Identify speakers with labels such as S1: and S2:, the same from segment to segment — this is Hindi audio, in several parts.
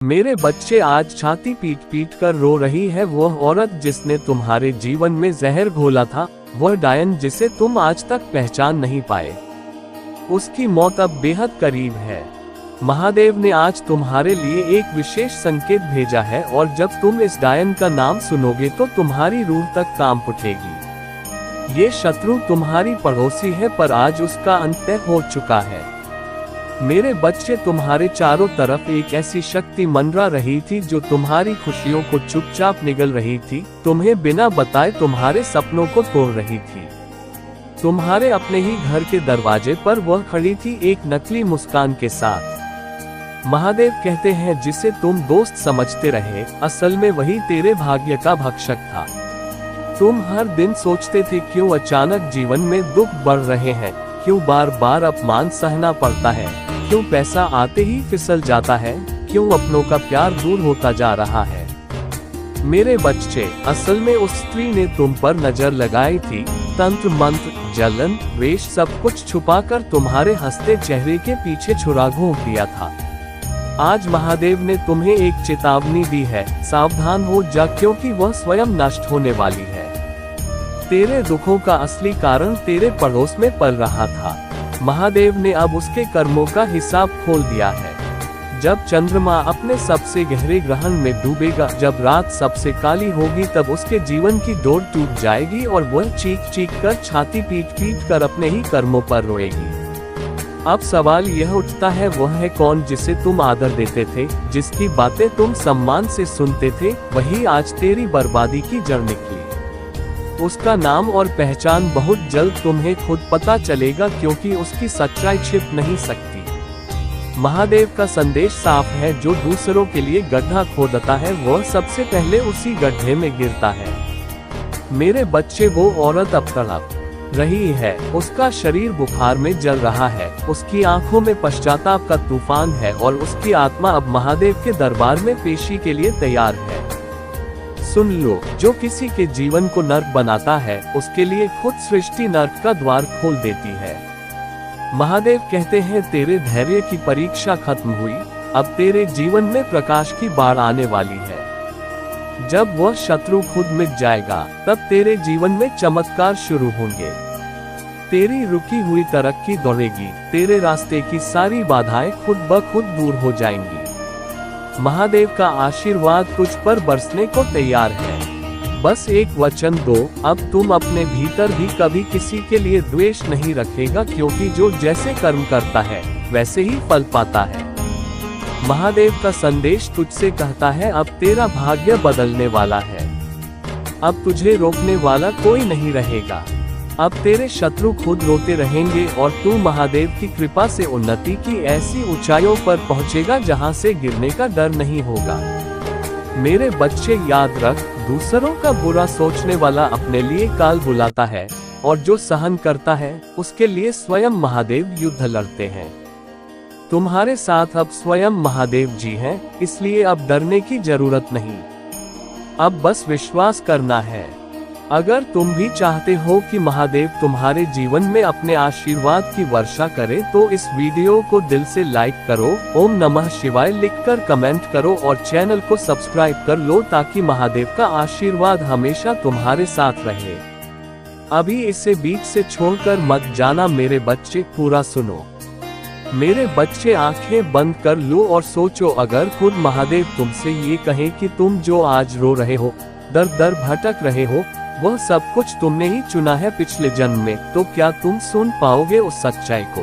S1: मेरे बच्चे, आज छाती पीट पीट कर रो रही है वह औरत जिसने तुम्हारे जीवन में जहर घोला था, वह डायन जिसे तुम आज तक पहचान नहीं पाए। उसकी मौत अब बेहद करीब है। महादेव ने आज तुम्हारे लिए एक विशेष संकेत भेजा है और जब तुम इस डायन का नाम सुनोगे तो तुम्हारी रूह तक कांप उठेगी। ये शत्रु तुम्हारी पड़ोसी है पर आज उसका अंत हो चुका है। मेरे बच्चे, तुम्हारे चारों तरफ एक ऐसी शक्ति मंडरा रही थी जो तुम्हारी खुशियों को चुपचाप निगल रही थी, तुम्हें बिना बताए तुम्हारे सपनों को तोड़ रही थी। तुम्हारे अपने ही घर के दरवाजे पर वह खड़ी थी एक नकली मुस्कान के साथ। महादेव कहते हैं जिसे तुम दोस्त समझते रहे, असल में वही तेरे भाग्य का भक्षक था। तुम हर दिन सोचते थे क्यों अचानक जीवन में दुख बढ़ रहे हैं, क्यों बार बार अपमान सहना पड़ता है, क्यों पैसा आते ही फिसल जाता है, क्यों अपनों का प्यार दूर होता जा रहा है। मेरे बच्चे, असल में उस स्त्री ने तुम पर नजर लगाई थी। तंत्र मंत्र, जलन, वेश सब कुछ छुपाकर तुम्हारे हंसते चेहरे के पीछे छुरा घोंप दिया था। आज महादेव ने तुम्हें एक चेतावनी दी है, सावधान हो जा क्योंकि वह स्वयं नष्ट होने वाली है। तेरे दुखों का असली कारण तेरे पड़ोस में पल रहा था। महादेव ने अब उसके कर्मों का हिसाब खोल दिया है। जब चंद्रमा अपने सबसे गहरे ग्रहण में डूबेगा, जब रात सबसे काली होगी, तब उसके जीवन की डोर टूट जाएगी और वह चीख चीख कर, छाती पीट पीट कर अपने ही कर्मों पर रोएगी। अब सवाल यह उठता है, वह है कौन जिसे तुम आदर देते थे, जिसकी बातें तुम सम्मान से सुनते थे, वही आज तेरी बर्बादी की जड़ निकली। उसका नाम और पहचान बहुत जल्द तुम्हें खुद पता चलेगा क्योंकि उसकी सच्चाई छिप नहीं सकती। महादेव का संदेश साफ है, जो दूसरों के लिए गड्ढा खोदता है वह सबसे पहले उसी गड्ढे में गिरता है। मेरे बच्चे, वो औरत अब तड़प रही है, उसका शरीर बुखार में जल रहा है, उसकी आंखों में पश्चाताप का तूफान है और उसकी आत्मा अब महादेव के दरबार में पेशी के लिए तैयार है। सुन लो, जो किसी के जीवन को नर्क बनाता है, उसके लिए खुद सृष्टि नर्क का द्वार खोल देती है। महादेव कहते हैं तेरे धैर्य की परीक्षा खत्म हुई, अब तेरे जीवन में प्रकाश की बाढ़ आने वाली है। जब वह शत्रु खुद मिट जाएगा, तब तेरे जीवन में चमत्कार शुरू होंगे। तेरी रुकी हुई तरक्की दौड़ेगी, तेरे रास्ते की सारी बाधाएं खुद ब खुद दूर हो जाएंगी। महादेव का आशीर्वाद तुझ पर बरसने को तैयार है। बस एक वचन दो, अब तुम अपने भीतर भी कभी किसी के लिए द्वेष नहीं रखेगा क्योंकि जो जैसे कर्म करता है वैसे ही फल पाता है। महादेव का संदेश तुझसे कहता है, अब तेरा भाग्य बदलने वाला है। अब तुझे रोकने वाला कोई नहीं रहेगा। अब तेरे शत्रु खुद रोते रहेंगे और तू महादेव की कृपा से उन्नति की ऐसी ऊंचाइयों पर पहुंचेगा जहां से गिरने का डर नहीं होगा। मेरे बच्चे, याद रख, दूसरों का बुरा सोचने वाला अपने लिए काल बुलाता है और जो सहन करता है उसके लिए स्वयं महादेव युद्ध लड़ते हैं। तुम्हारे साथ अब स्वयं महादेव जी हैं, इसलिए अब डरने की जरूरत नहीं। अब बस विश्वास करना है। अगर तुम भी चाहते हो कि महादेव तुम्हारे जीवन में अपने आशीर्वाद की वर्षा करे तो इस वीडियो को दिल से लाइक करो, ओम नमः शिवाय लिखकर कमेंट करो और चैनल को सब्सक्राइब कर लो ताकि महादेव का आशीर्वाद हमेशा तुम्हारे साथ रहे। अभी इसे बीच से छोड़कर मत जाना मेरे बच्चे, पूरा सुनो। मेरे बच्चे, आंखें बंद कर लो और सोचो, अगर खुद महादेव तुमसे ये कहे कि तुम जो आज रो रहे हो, दर दर भटक रहे हो, वह सब कुछ तुमने ही चुना है पिछले जन्म में, तो क्या तुम सुन पाओगे उस सच्चाई को?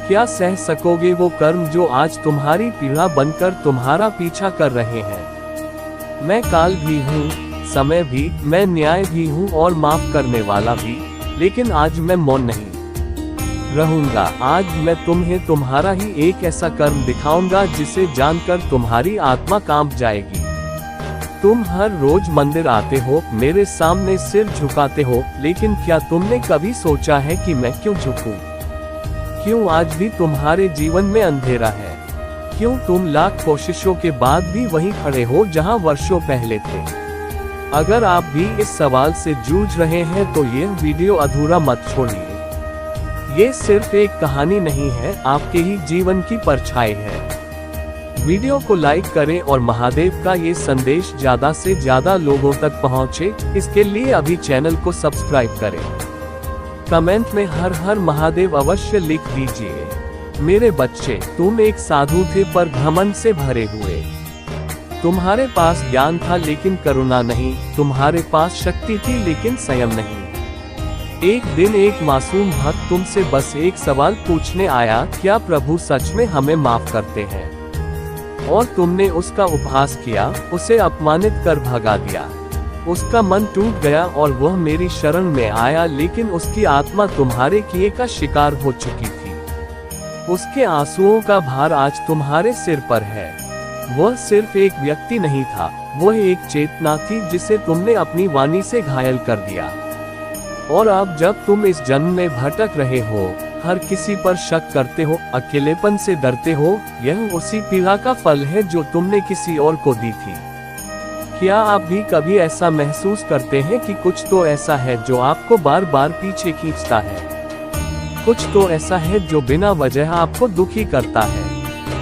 S1: क्या सह सकोगे वो कर्म जो आज तुम्हारी पीड़ा बनकर तुम्हारा पीछा कर रहे हैं? मैं काल भी हूँ, समय भी, मैं न्याय भी हूँ और माफ करने वाला भी, लेकिन आज मैं मौन नहीं रहूंगा। आज मैं तुम्हें तुम्हारा ही एक ऐसा कर्म दिखाऊंगा जिसे जानकर तुम्हारी आत्मा कांप जाएगी। तुम हर रोज मंदिर आते हो, मेरे सामने सिर झुकाते हो, लेकिन क्या तुमने कभी सोचा है कि मैं क्यों झुकूं? क्यों आज भी तुम्हारे जीवन में अंधेरा है? क्यों तुम लाख कोशिशों के बाद भी वहीं खड़े हो जहां वर्षों पहले थे? अगर आप भी इस सवाल से जूझ रहे हैं तो ये वीडियो अधूरा मत छोड़िए। ये सिर्फ एक कहानी नहीं है, आपके ही जीवन की परछाई है। वीडियो को लाइक करें और महादेव का ये संदेश ज्यादा से ज्यादा लोगों तक पहुंचे, इसके लिए अभी चैनल को सब्सक्राइब करें। कमेंट में हर हर महादेव अवश्य लिख दीजिए। मेरे बच्चे, तुम एक साधु थे पर घमंड से भरे हुए। तुम्हारे पास ज्ञान था लेकिन करुणा नहीं, तुम्हारे पास शक्ति थी लेकिन संयम नहीं। एक दिन एक मासूम भक्त तुमसे बस एक सवाल पूछने आया, क्या प्रभु सच में हमें माफ करते हैं? और तुमने उसका उपहास किया, उसे अपमानित कर भगा दिया। उसका मन टूट गया और वह मेरी शरण में आया, लेकिन उसकी आत्मा तुम्हारे किए का शिकार हो चुकी थी। उसके आंसुओं का भार आज तुम्हारे सिर पर है। वह सिर्फ एक व्यक्ति नहीं था, वह एक चेतना थी जिसे तुमने अपनी वाणी से घायल कर दिया। और अब जब तुम इस जन्म में भटक रहे हो, हर किसी पर शक करते हो, अकेलेपन से डरते हो, यह उसी पीड़ा का फल है जो तुमने किसी और को दी थी। क्या आप भी कभी ऐसा महसूस करते हैं कि कुछ तो ऐसा है जो आपको बार बार पीछे खींचता है? कुछ तो ऐसा है जो बिना वजह आपको दुखी करता है?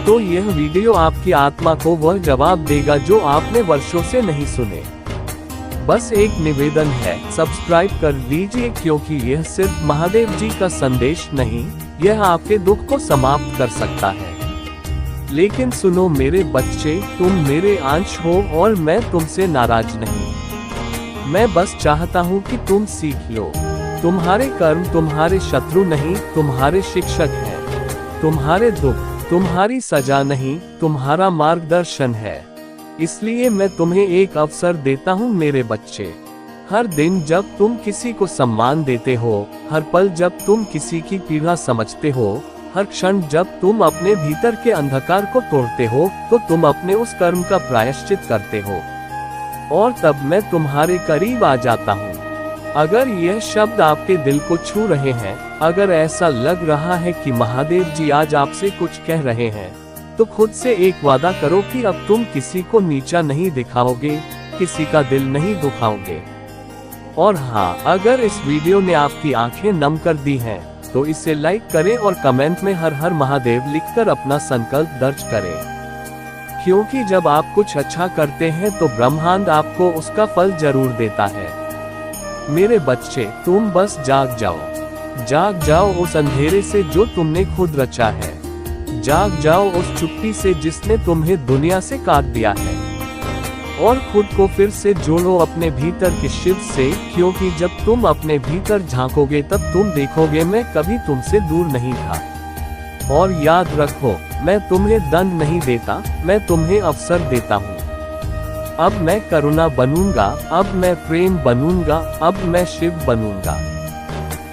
S1: तो यह वीडियो आपकी आत्मा को वह जवाब देगा जो आपने वर्षों से नहीं सुने। बस एक निवेदन है, सब्सक्राइब कर लीजिए, क्योंकि यह सिर्फ महादेव जी का संदेश नहीं, यह आपके दुख को समाप्त कर सकता है। लेकिन सुनो मेरे बच्चे, तुम मेरे अंश हो और मैं तुमसे नाराज नहीं। मैं बस चाहता हूँ कि तुम सीख लो। तुम्हारे कर्म तुम्हारे शत्रु नहीं, तुम्हारे शिक्षक हैं। तुम्हारे दुख तुम्हारी सजा नहीं, तुम्हारा मार्गदर्शन है। इसलिए मैं तुम्हें एक अवसर देता हूँ मेरे बच्चे। हर दिन जब तुम किसी को सम्मान देते हो, हर पल जब तुम किसी की पीड़ा समझते हो, हर क्षण जब तुम अपने भीतर के अंधकार को तोड़ते हो, तो तुम अपने उस कर्म का प्रायश्चित करते हो। और तब मैं तुम्हारे करीब आ जाता हूँ। अगर यह शब्द आपके दिल को छू रहे हैं, अगर ऐसा लग रहा है कि महादेव जी आज आपसे कुछ कह रहे हैं, तो खुद से एक वादा करो कि अब तुम किसी को नीचा नहीं दिखाओगे, किसी का दिल नहीं दुखाओगे। और हाँ, अगर इस वीडियो ने आपकी आंखें नम कर दी हैं, तो इसे लाइक करें और कमेंट में हर हर महादेव लिखकर अपना संकल्प दर्ज करें। क्योंकि जब आप कुछ अच्छा करते हैं तो ब्रह्मांड आपको उसका फल जरूर देता है। मेरे बच्चे, तुम बस जाग जाओ उस अंधेरे से जो तुमने खुद रचा है। जाग जाओ उस चुप्पी से जिसने तुम्हें दुनिया से काट दिया है। और खुद को फिर से जोड़ो अपने भीतर के शिव से, क्योंकि जब तुम अपने भीतर झांकोगे तब तुम देखोगे मैं कभी तुमसे दूर नहीं था। और याद रखो, मैं तुम्हें दंड नहीं देता, मैं तुम्हें अवसर देता हूँ। अब मैं करुणा बनूंगा, अब मैं प्रेम बनूंगा, अब मैं शिव बनूंगा।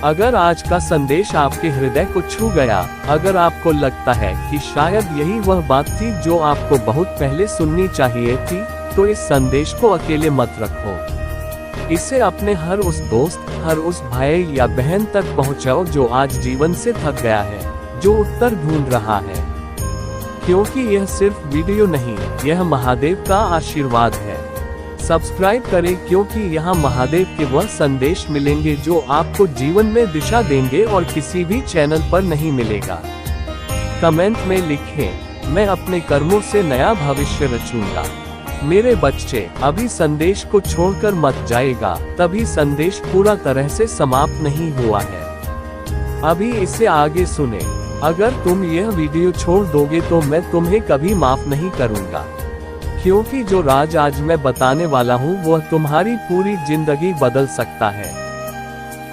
S1: अगर आज का संदेश आपके हृदय को छू गया, अगर आपको लगता है कि शायद यही वह बात थी जो आपको बहुत पहले सुननी चाहिए थी, तो इस संदेश को अकेले मत रखो। इसे अपने हर उस दोस्त, हर उस भाई या बहन तक पहुंचाओ जो आज जीवन से थक गया है, जो उत्तर ढूंढ रहा है। क्योंकि यह सिर्फ वीडियो नहीं, यह महादेव का आशीर्वाद है। सब्सक्राइब करें, क्योंकि यहाँ महादेव के वह संदेश मिलेंगे जो आपको जीवन में दिशा देंगे और किसी भी चैनल पर नहीं मिलेगा। कमेंट में लिखें, मैं अपने कर्मों से नया भविष्य रचूंगा। मेरे बच्चे, अभी संदेश को छोड़कर मत जाएगा, तभी संदेश पूरा तरह से समाप्त नहीं हुआ है। अभी इसे आगे सुने। अगर तुम यह वीडियो छोड़ दोगे तो मैं तुम्हें कभी माफ नहीं करूंगा, क्योंकि जो राज आज मैं बताने वाला हूँ वह तुम्हारी पूरी जिंदगी बदल सकता है।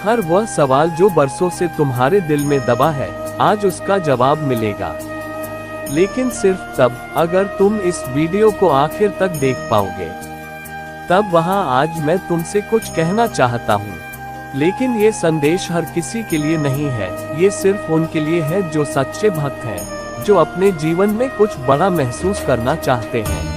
S1: हर वह सवाल जो बरसों से तुम्हारे दिल में दबा है, आज उसका जवाब मिलेगा। लेकिन सिर्फ तब अगर तुम इस वीडियो को आखिर तक देख पाओगे। तब वहाँ आज मैं तुमसे कुछ कहना चाहता हूँ, लेकिन ये संदेश हर किसी के लिए नहीं है। ये सिर्फ उनके लिए है जो सच्चे भक्त हैं, जो अपने जीवन में कुछ बड़ा महसूस करना चाहते हैं।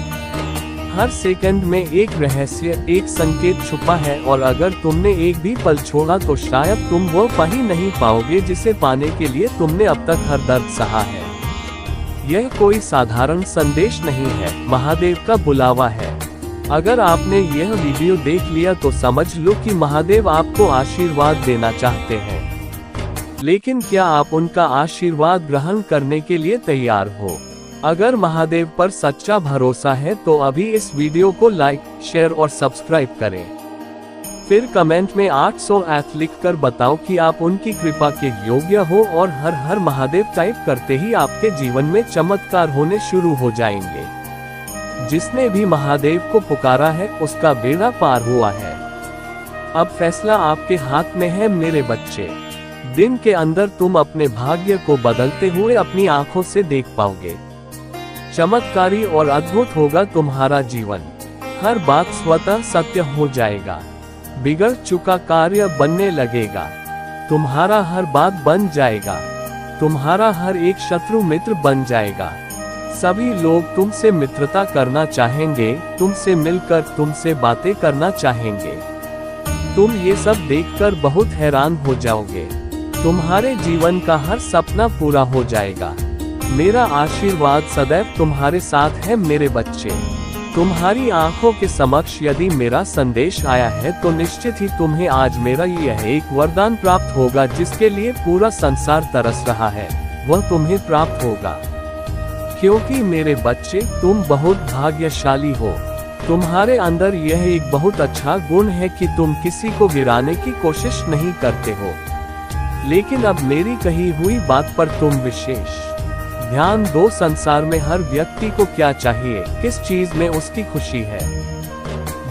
S1: हर सेकंड में एक रहस्य, एक संकेत छुपा है, और अगर तुमने एक भी पल छोड़ा तो शायद तुम वो पा ही नहीं पाओगे जिसे पाने के लिए तुमने अब तक हर दर्द सहा है। यह कोई साधारण संदेश नहीं है, महादेव का बुलावा है। अगर आपने यह वीडियो देख लिया तो समझ लो कि महादेव आपको आशीर्वाद देना चाहते हैं। लेकिन क्या आप उनका आशीर्वाद ग्रहण करने के लिए तैयार हो? अगर महादेव पर सच्चा भरोसा है तो अभी इस वीडियो को लाइक, शेयर और सब्सक्राइब करें। फिर कमेंट में 808 लिखकर बताओ कि आप उनकी कृपा के योग्य हो और हर हर महादेव टाइप करते ही आपके जीवन में चमत्कार होने शुरू हो जाएंगे। जिसने भी महादेव को पुकारा है उसका बेड़ा पार हुआ है। अब फैसला आपके हाथ में है मेरे बच्चे। दिन के अंदर तुम अपने भाग्य को बदलते हुए अपनी आंखों से देख पाओगे। चमत्कारी और अद्भुत होगा तुम्हारा जीवन। हर बात स्वतः सत्य हो जाएगा। बिगड़ चुका कार्य बनने लगेगा। तुम्हारा हर बात बन जाएगा। तुम्हारा हर एक शत्रु मित्र बन जाएगा। सभी लोग तुमसे मित्रता करना चाहेंगे, तुमसे मिलकर तुमसे बातें करना चाहेंगे। तुम ये सब देखकर बहुत हैरान हो जाओगे। तुम्हारे जीवन का हर सपना पूरा हो जाएगा। मेरा आशीर्वाद सदैव तुम्हारे साथ है मेरे बच्चे। तुम्हारी आंखों के समक्ष यदि मेरा संदेश आया है तो निश्चित ही तुम्हें आज मेरा यह एक वरदान प्राप्त होगा जिसके लिए पूरा संसार तरस रहा है, वह तुम्हें प्राप्त होगा। क्योंकि मेरे बच्चे तुम बहुत भाग्यशाली हो। तुम्हारे अंदर यह एक बहुत अच्छा गुण है कि तुम किसी को गिराने की कोशिश नहीं करते हो। लेकिन अब मेरी कही हुई बात पर तुम विशेष ध्यान दो। संसार में हर व्यक्ति को क्या चाहिए, किस चीज में उसकी खुशी है।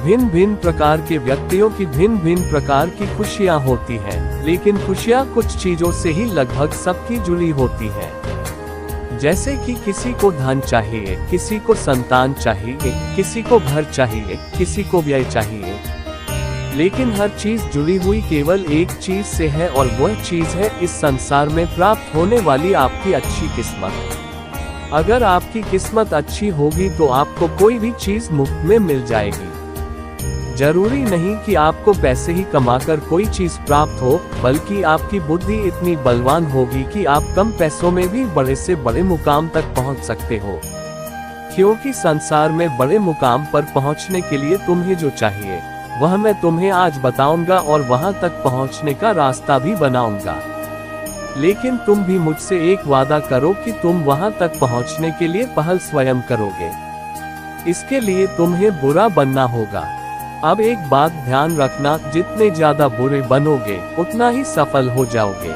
S1: भिन्न भिन्न प्रकार के व्यक्तियों की भिन्न भिन्न प्रकार की खुशियां होती हैं, लेकिन खुशियां कुछ चीजों से ही लगभग सबकी जुड़ी होती है। जैसे कि किसी को धन चाहिए, किसी को संतान चाहिए, किसी को घर चाहिए, किसी को व्यय चाहिए। लेकिन हर चीज जुड़ी हुई केवल एक चीज से है और वह चीज है इस संसार में प्राप्त होने वाली आपकी अच्छी किस्मत। अगर आपकी किस्मत अच्छी होगी तो आपको कोई भी चीज मुफ्त में मिल जाएगी। जरूरी नहीं कि आपको पैसे ही कमाकर कोई चीज प्राप्त हो, बल्कि आपकी बुद्धि इतनी बलवान होगी कि आप कम पैसों में भी बड़े से बड़े मुकाम तक पहुंच सकते हो। क्योंकि संसार में बड़े मुकाम पर पहुंचने के लिए तुम्हें जो चाहिए वह मैं तुम्हें आज बताऊंगा और वहां तक पहुंचने का रास्ता भी बनाऊंगा। लेकिन तुम भी मुझसे एक वादा करो कि तुम वहां तक पहुंचने के लिए पहल स्वयं करोगे। इसके लिए तुम्हें बुरा बनना होगा। अब एक बात ध्यान रखना, जितने ज्यादा बुरे बनोगे उतना ही सफल हो जाओगे।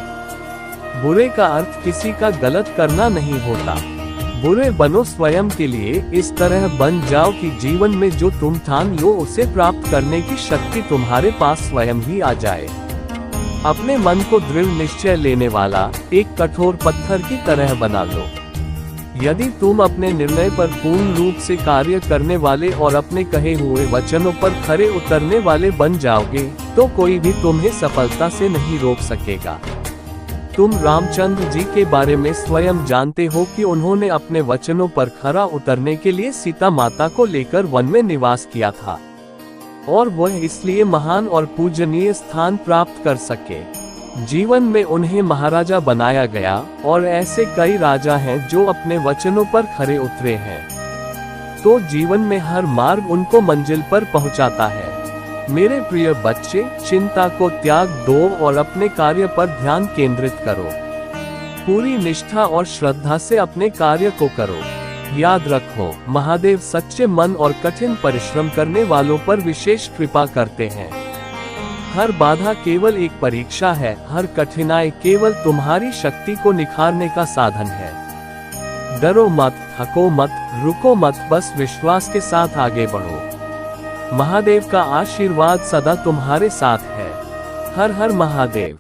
S1: बुरे का अर्थ किसी का गलत करना नहीं होता। बुरे बनो स्वयं के लिए, इस तरह बन जाओ कि जीवन में जो तुम ठान लो उसे प्राप्त करने की शक्ति तुम्हारे पास स्वयं ही आ जाए। अपने मन को दृढ़ निश्चय लेने वाला एक कठोर पत्थर की तरह बना लो। यदि तुम अपने निर्णय पर पूर्ण रूप से कार्य करने वाले और अपने कहे हुए वचनों पर खरे उतरने वाले बन जाओगे तो कोई भी तुम्हें सफलता से नहीं रोक सकेगा। तुम रामचंद्र जी के बारे में स्वयं जानते हो कि उन्होंने अपने वचनों पर खरा उतरने के लिए सीता माता को लेकर वन में निवास किया था और वह इसलिए महान और पूजनीय स्थान प्राप्त कर सके। जीवन में उन्हें महाराजा बनाया गया और ऐसे कई राजा हैं जो अपने वचनों पर खरे उतरे हैं। तो जीवन में हर मार्ग उनको मंजिल पर पहुंचाता है। मेरे प्रिय बच्चे, चिंता को त्याग दो और अपने कार्य पर ध्यान केंद्रित करो। पूरी निष्ठा और श्रद्धा से अपने कार्य को करो। याद रखो, महादेव सच्चे मन और कठिन परिश्रम करने वालों पर विशेष कृपा करते हैं। हर बाधा केवल एक परीक्षा है, हर कठिनाई केवल तुम्हारी शक्ति को निखारने का साधन है। डरो मत, थको मत, रुको मत, बस विश्वास के साथ आगे बढ़ो। महादेव का आशीर्वाद सदा तुम्हारे साथ है। हर हर महादेव।